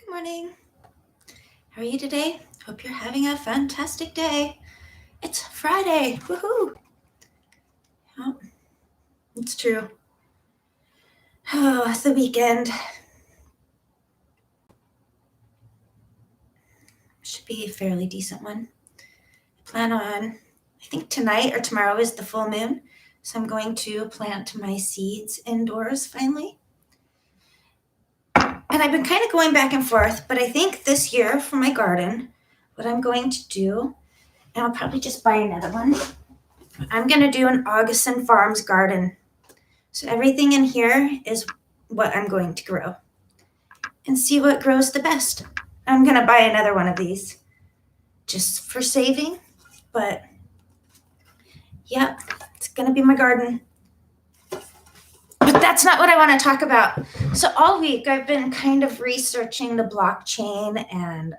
Good morning. How are you today? Hope you're having a fantastic day. It's Friday. Woohoo! Oh, it's true. Oh, the weekend should be a fairly decent one. I plan on, I think tonight or tomorrow is the full moon, so I'm going to plant my seeds indoors finally. And I've been kind of going back and forth, but I think this year for my garden, what I'm going to do, and I'll probably just buy another one, I'm going to do an Augustin Farms garden. So everything in here is what I'm going to grow and see what grows the best. I'm going to buy another one of these just for saving, but yeah, it's going to be my garden. But that's not what I want to talk about. So all week I've been kind of researching the blockchain and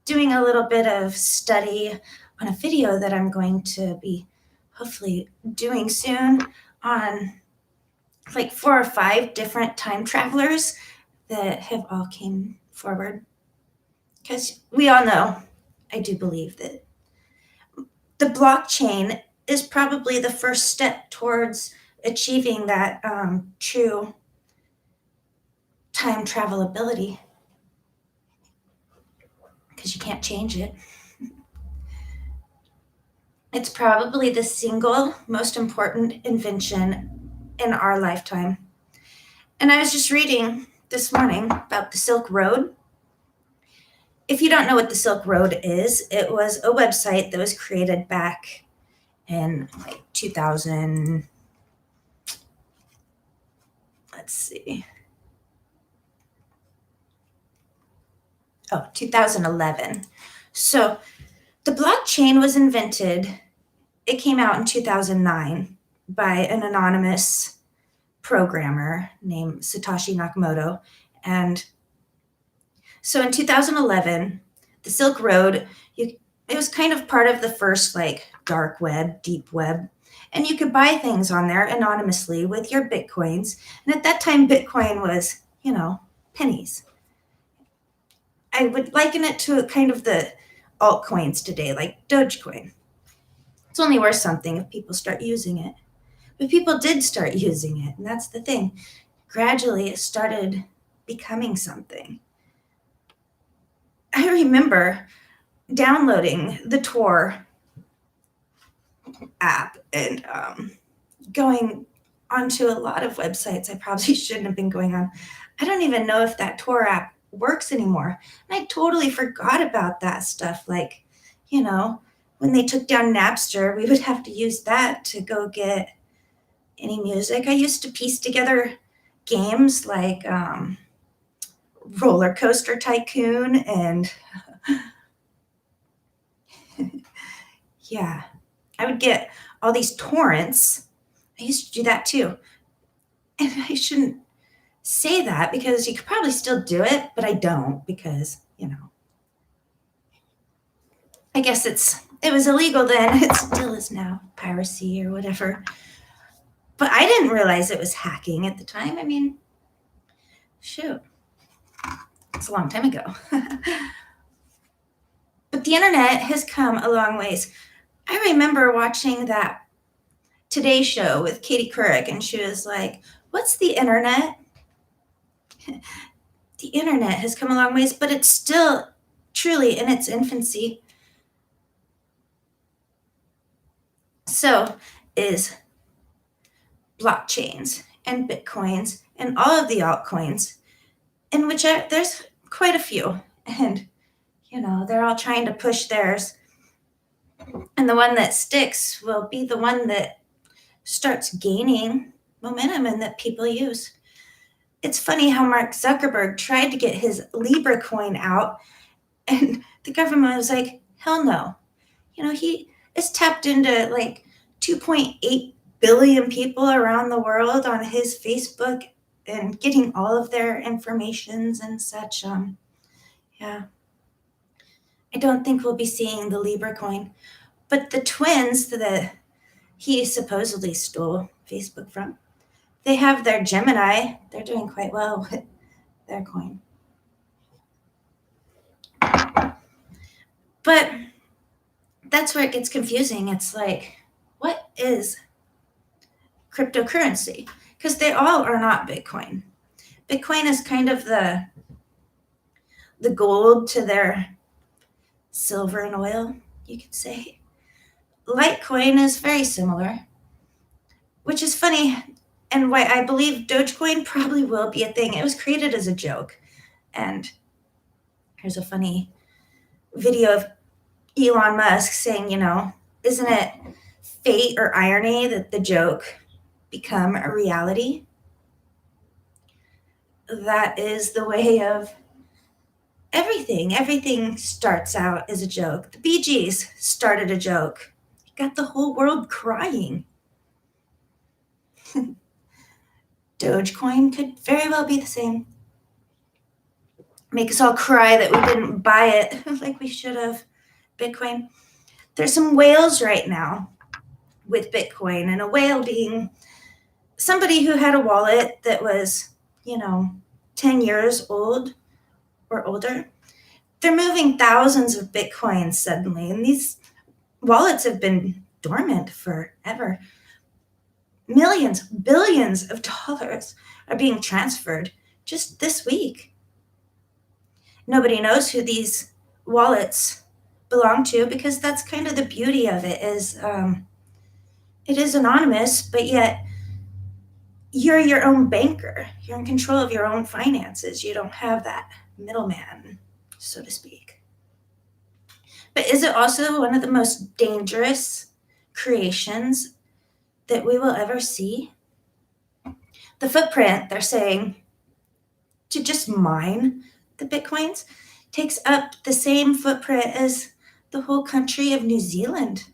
doing a little bit of study on a video that I'm going to be hopefully doing soon on like 4 or 5 different time travelers that have all came forward. Because we all know, I do believe that the blockchain is probably the first step towards achieving that true time travel ability. Because you can't change it. It's probably the single most important invention in our lifetime. And I was just reading this morning about the Silk Road. If you don't know what the Silk Road is, it was a website that was created back in like 2000. Let's see. 2011. So the blockchain was invented, it came out in 2009 by an anonymous programmer named Satoshi Nakamoto. And so in 2011, the Silk Road, it was kind of part of the first like dark web, deep web. And you could buy things on there anonymously with your Bitcoins. And at that time, Bitcoin was, pennies. I would liken it to kind of the altcoins today, like Dogecoin. It's only worth something if people start using it. But people did start using it, and that's the thing. Gradually, it started becoming something. I remember downloading the Tor app and going onto a lot of websites I probably shouldn't have been going on. I don't even know if that Tor app works anymore. And I totally forgot about that stuff. Like, when they took down Napster, we would have to use that to go get any music. I used to piece together games like Roller Coaster Tycoon and yeah, I would get all these torrents. I used to do that too. And I shouldn't say that because you could probably still do it, but I don't because, I guess it was illegal then. It still is now, piracy or whatever. But I didn't realize it was hacking at the time. I mean, shoot. It's a long time ago. But the internet has come a long ways. I remember watching that Today Show with Katie Couric, and she was like, "What's the internet?" The internet has come a long ways, but it's still truly in its infancy. So is blockchains and Bitcoins and all of the altcoins, in which there's quite a few. And, they're all trying to push theirs. And the one that sticks will be the one that starts gaining momentum and that people use. It's funny how Mark Zuckerberg tried to get his Libra coin out, and the government was like, hell no. He is tapped into like 2.8 billion people around the world on his Facebook and getting all of their informations and such. Yeah. I don't think we'll be seeing the Libra coin. But the twins that he supposedly stole Facebook from, they have their Gemini. They're doing quite well with their coin. But that's where it gets confusing. It's like, what is cryptocurrency? Because they all are not Bitcoin. Bitcoin is kind of the gold to their silver and oil, you could say. Litecoin is very similar, which is funny, and why I believe Dogecoin probably will be a thing. It was created as a joke. And here's a funny video of Elon Musk saying, isn't it fate or irony that the joke become a reality? That is the way of everything. Everything starts out as a joke. The Bee Gees started a joke. It got the whole world crying. Dogecoin could very well be the same. Make us all cry that we didn't buy it like we should have. Bitcoin. There's some whales right now with Bitcoin, and a whale being somebody who had a wallet that was, 10 years old or older. They're moving thousands of Bitcoins suddenly, and these wallets have been dormant forever. Millions, billions of dollars are being transferred just this week. Nobody knows who these wallets belong to, because that's kind of the beauty of it is it is anonymous, but yet you're your own banker. You're in control of your own finances. You don't have that middleman, so to speak. But is it also one of the most dangerous creations that we will ever see? The footprint, they're saying, to just mine the Bitcoins takes up the same footprint as the whole country of New Zealand.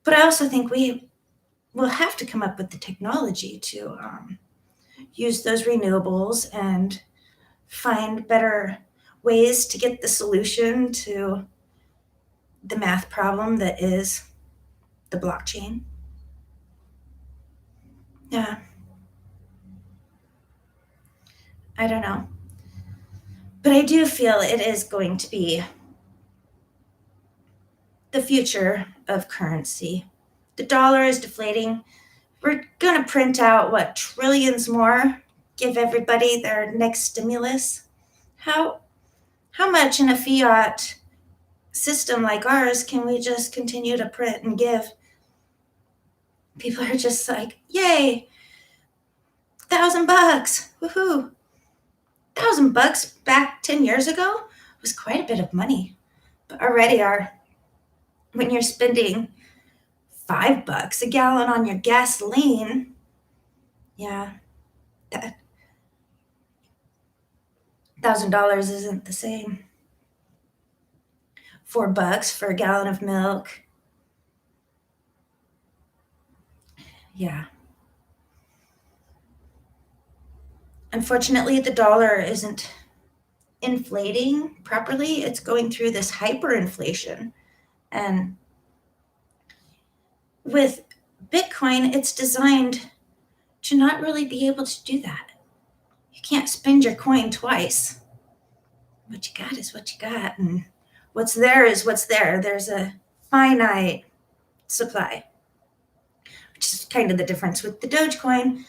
But I also think we will have to come up with the technology to use those renewables and find better ways to get the solution to the math problem that is the blockchain. Yeah. I don't know. But I do feel it is going to be the future of currency. The dollar is deflating. We're going to print out, trillions more, give everybody their next stimulus. How much in a fiat system like ours can we just continue to print and give? People are just like, yay, $1,000, woohoo. $1,000 back 10 years ago was quite a bit of money. But already when you're spending $5 a gallon on your gasoline, yeah, that $1,000 isn't the same. $4 for a gallon of milk. Yeah. Unfortunately, the dollar isn't inflating properly. It's going through this hyperinflation. And with Bitcoin, it's designed to not really be able to do that. You can't spend your coin twice. What you got is what you got, and what's there is what's there. There's a finite supply, which is kind of the difference with the Dogecoin.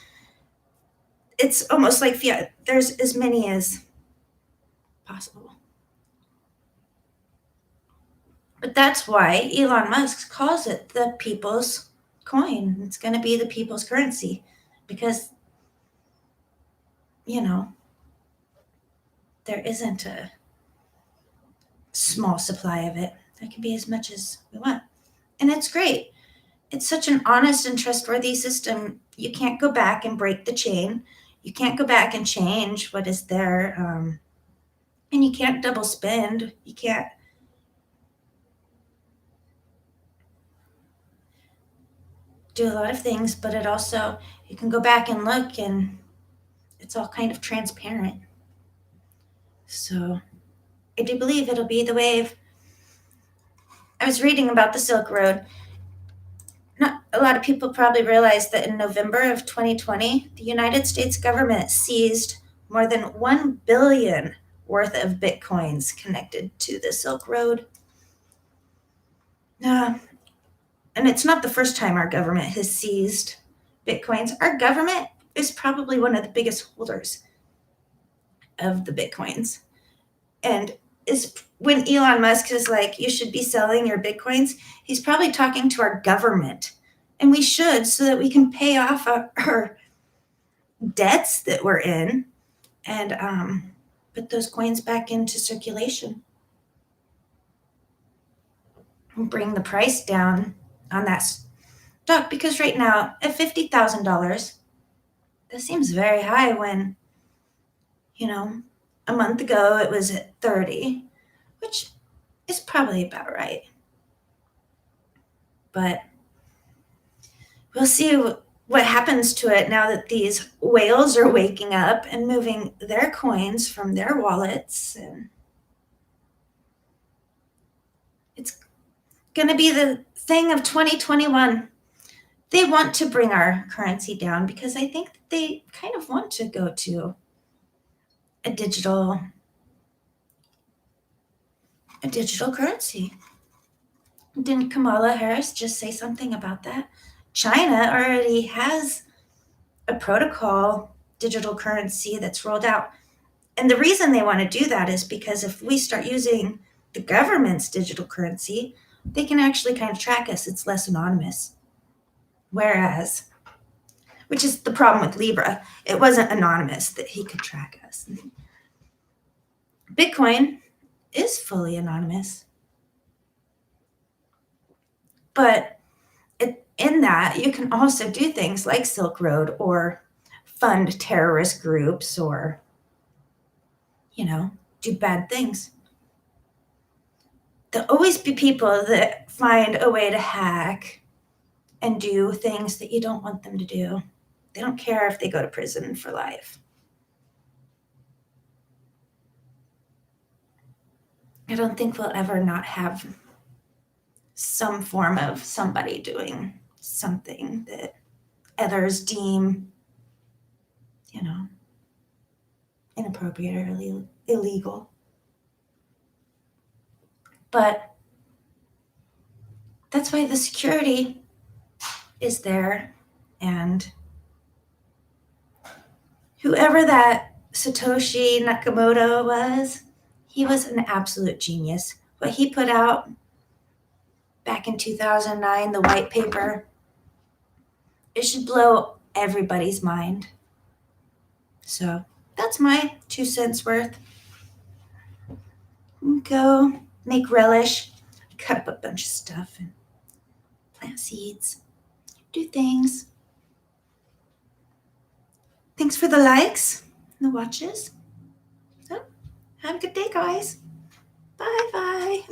It's almost like fiat. There's as many as possible. But that's why Elon Musk calls it the people's coin. It's going to be the people's currency because, there isn't a small supply of it. There can be as much as we want. And it's great. It's such an honest and trustworthy system. You can't go back and break the chain. You can't go back and change what is there. And you can't double spend. You can't do a lot of things, but it also, you can go back and look and it's all kind of transparent. So I do believe it'll be the wave. I was reading about the Silk Road. Not a lot of people probably realize that in November of 2020, the United States government seized more than 1 billion worth of Bitcoins connected to the Silk Road. And it's not the first time our government has seized Bitcoins. Our government is probably one of the biggest holders of the Bitcoins. And is when Elon Musk is like, you should be selling your Bitcoins, he's probably talking to our government. And we should, so that we can pay off our debts that we're in and put those coins back into circulation and bring the price down on that stock. Because right now, at $50,000, that seems very high when, a month ago it was at 30, which is probably about right. But we'll see what happens to it now that these whales are waking up and moving their coins from their wallets. And it's going to be the thing of 2021. They want to bring our currency down because I think that they kind of want to go to a digital currency. Didn't Kamala Harris just say something about that? China already has a protocol digital currency that's rolled out. And the reason they want to do that is because if we start using the government's digital currency, they can actually kind of track us. It's less anonymous. Whereas, which is the problem with Libra, it wasn't anonymous that he could track us. Bitcoin is fully anonymous. But in that, you can also do things like Silk Road or fund terrorist groups or, do bad things. There'll always be people that find a way to hack and do things that you don't want them to do. They don't care if they go to prison for life. I don't think we'll ever not have some form of somebody doing something that others deem, inappropriate or illegal. But that's why the security is there. And whoever that Satoshi Nakamoto was, he was an absolute genius. What he put out back in 2009, the white paper, it should blow everybody's mind. So that's my 2 cents worth. Go make relish, cut up a bunch of stuff and plant seeds, do things. Thanks for the likes and the watches. So, have a good day, guys. Bye-bye.